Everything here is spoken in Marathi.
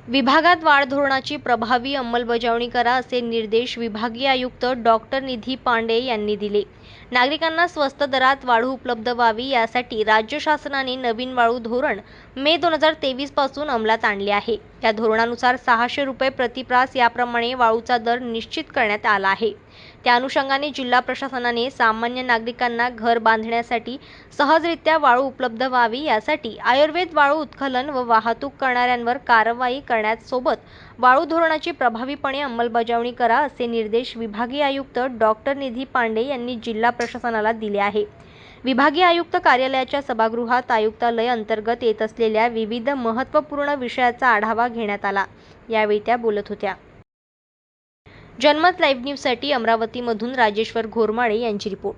विभागात वाढ धोरणाची प्रभावी अंमलबजावणी करा असे निर्देश विभागीय आयुक्त डॉक्टर निधी पांडे यांनी दिले. नागरिकांना स्वस्त दरात वाळू उपलब्ध व्हावी यासाठी राज्य शासनाने नवीन वाळू धोरण मे 2023 पासून अंमलात आणले आहे. या धोरणानुसार 600 रुपये प्रतिप्रास याप्रमाणे वाळूचा दर निश्चित करण्यात आला आहे. त्या अनुषंगाने जिल्हा प्रशासनाने सामान्य नागरिकांना घर बांधण्यासाठी सहजरित्या वाळू उपलब्ध व्हावी यासाठी आयुर्वेद वाळू उत्खनन व वाहतूक करणाऱ्यांवर कारवाई करण्यासोबत वाळू धोरणाची प्रभावीपणे अंमलबजावणी करा असे निर्देश विभागीय आयुक्त डॉक्टर निधी पांडे यांनी जिल्हा प्रशासनाला दिले आहे. विभागीय आयुक्त कार्यालयाच्या सभागृहात आयुक्तालय अंतर्गत येत असलेल्या विविध महत्त्वपूर्ण विषयाचा आढावा घेण्यात आला. यावेळी त्या बोलत होत्या. जनमत लाईव्ह न्यूजसाठी अमरावतीमधून राजेश्वर घोरमाळे यांची रिपोर्ट.